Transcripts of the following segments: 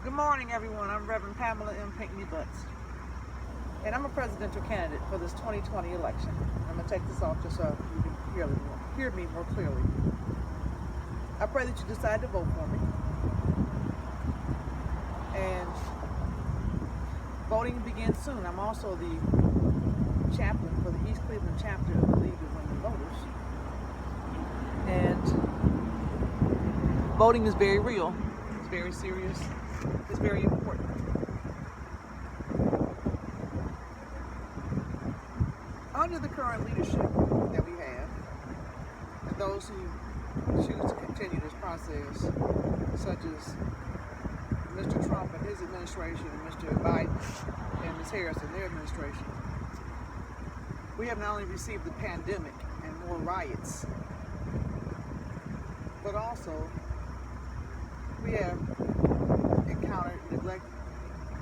Good morning, everyone. I'm Reverend Pamela M. Pinckney Butts, and I'm a presidential candidate for this 2020 election. I'm going to take this off just so you can hear me more clearly. I pray that you decide to vote for me. And voting begins soon. I'm also the chaplain for the East Cleveland chapter of the League of Women Voters. And voting is very real. It's very serious. It's very important. Under the current leadership that we have, and those who choose to continue this process, such as Mr. Trump and his administration, and Mr. Biden and Ms. Harris and their administration, we have not only received the pandemic and more riots, but also we have encountered neglect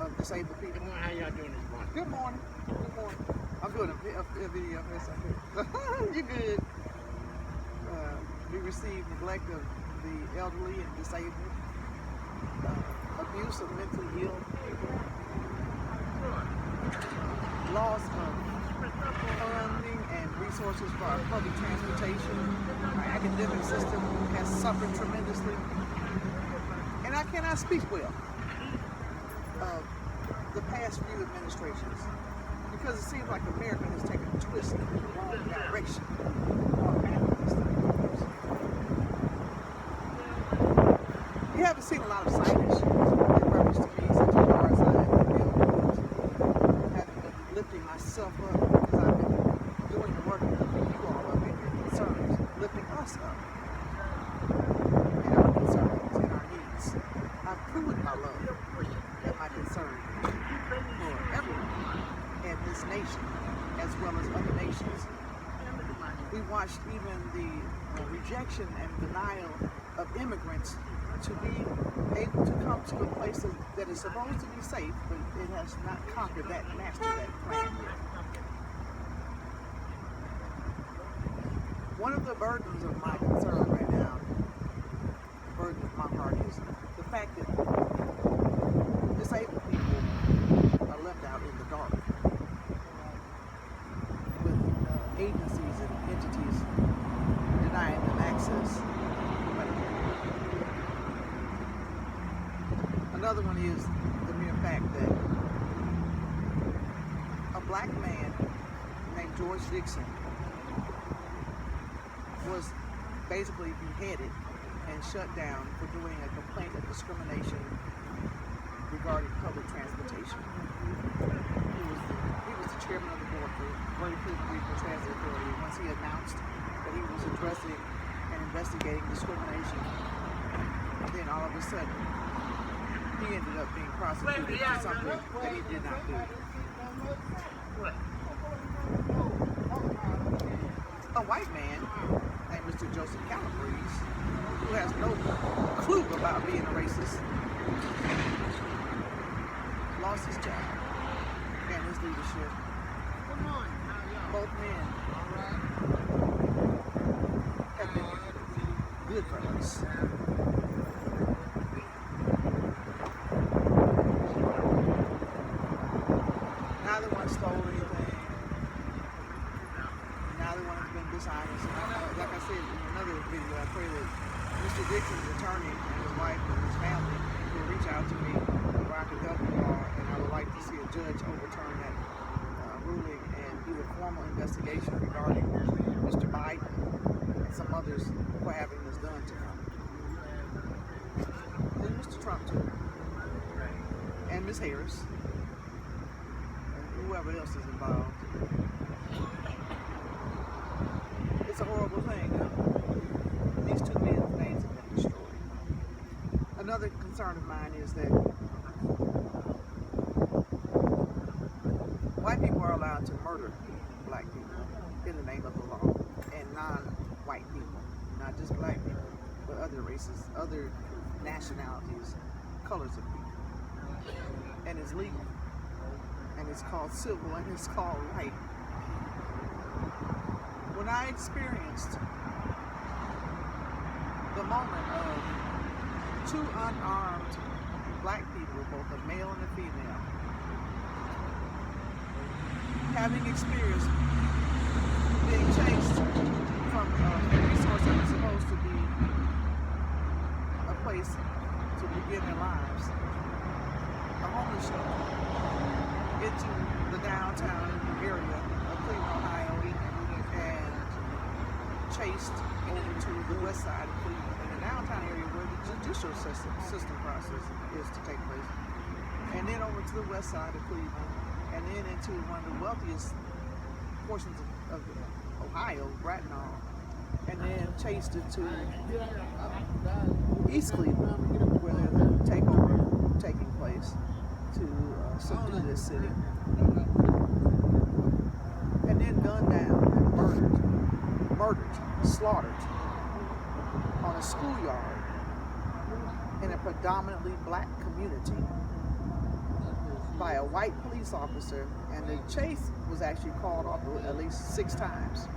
of disabled people. Good morning. How y'all doing this morning? Good morning. Good morning. I'm doing a video. Yes, I do. You're good. We received neglect of the elderly and disabled, abuse of mentally ill people, loss of funding and resources for our public transportation. Our academic system has suffered tremendously. And I cannot speak well of the past few administrations because it seems like America has taken a twist in the wrong direction. You haven't seen a lot of signage in reference to me, such as yard signs and billboards. I haven't been lifting myself up because I've been doing the work of lifting you all up in your concerns, lifting us up in our concerns and our needs. I've proven my love and my concern for everyone in this nation, as well as other nations. We watched even the rejection and denial of immigrants to be able to come to a place that is supposed to be safe, but it has not conquered that, mastered that plan yet. One of the burdens of my concern right now, the burden of my heart, is the fact that disabled people are left out in the dark with agencies and entities denying them access to medical care. Another one is the mere fact that a black man named George Dixon was basically beheaded and shut down for doing a complaint of discrimination regarding public transportation. He was the chairman of the board for Greater Cleveland Regional Transit Authority. Once he announced that he was addressing and investigating discrimination, then all of a sudden he ended up being prosecuted for something that he did not do. A white man named Mr. Joseph Calabrese, who has no clue about being a racist, lost his job and his leadership. Both men have been good for us. Neither one stole anything. Neither one has been dishonest. Like I said in another video, I pray that Mr. Dixon's attorney and his wife and his family will reach out to me where I can help you all, and I would like to see a judge overturn that ruling and do a formal investigation regarding Mr. Biden and some others for having this done to him. Then Mr. Trump too, and Ms. Harris, and whoever else is involved. It's a horrible thing. These two men's names have been destroyed. Another concern of mine is that white people are allowed to murder black people in the name of the law, and non-white people, not just black people, but other races, other nationalities, colors of people. And it's legal, and it's called civil, and it's called right. When I experienced the moment of two unarmed black people, both a male and a female, having experienced being chased from a resource that was supposed to be a place to begin their lives, a homeless shelter, into the downtown area of Cleveland, Ohio, and chased over to the west side of Cleveland, in the downtown area where the judicial system process is to take place, and then over to the west side of Cleveland, and then into one of the wealthiest portions of Ohio, Bracknell, and then chased it to East Cleveland, where there's a takeover taking place to subdue this city, and then gunned down and murdered, slaughtered on a schoolyard in a predominantly black community by a white police officer, and the chase was actually called off at least 6 times.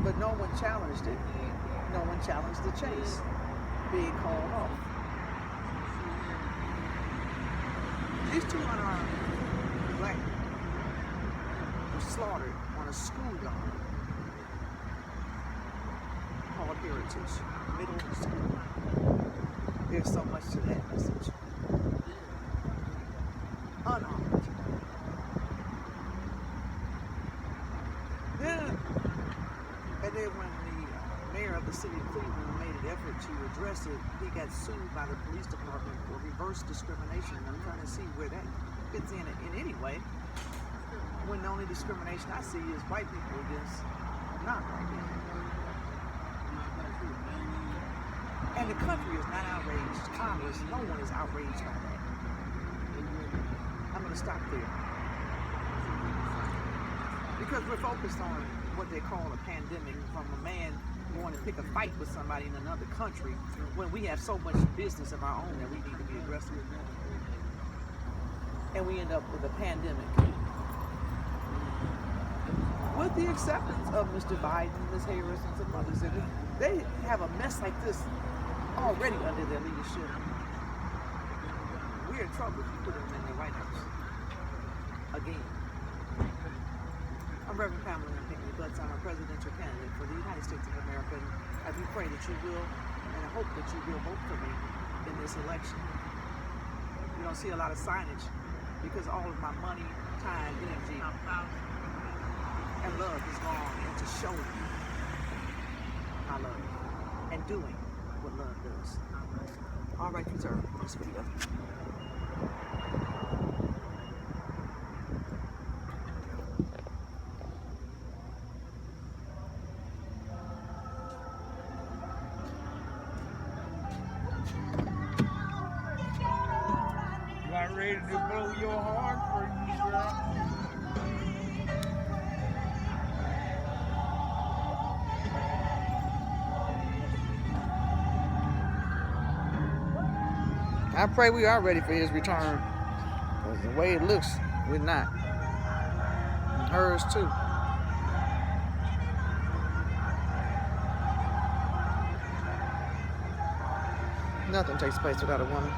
But no one challenged it. No one challenged the chase being called off. These 2 unarmed black were slaughtered on a schoolyard called Heritage Middle School. There's so much to that message. Unarmed. And then when the mayor of the city of Cleveland made an effort to address it, he got sued by the police department for reverse discrimination. I'm trying to see where that fits in any way, when the only discrimination I see is white people against non-white people. And the country is not outraged. Congress, no one is outraged by that. I'm going to stop there. Because we're focused on what they call a pandemic, from a man wanting to pick a fight with somebody in another country, when we have so much business of our own that we need to be aggressive. And we end up with a pandemic. With the acceptance of Mr. Biden, Ms. Harris, and some others, they have a mess like this already under their leadership. We're in trouble if you put them in the White House again. I'm Reverend Pamela Pinckney Butts. I'm a presidential candidate for the United States of America. And I do pray that you will, and I hope that you will vote for me in this election. You don't see a lot of signage because all of my money, time, energy, and love is gone into showing you my love and doing what love does. All right, reserve this video. About ready to blow your heart for you, girl. I pray we are ready for his return. Because the way it looks, we're not. And hers too. Nothing takes place without a woman.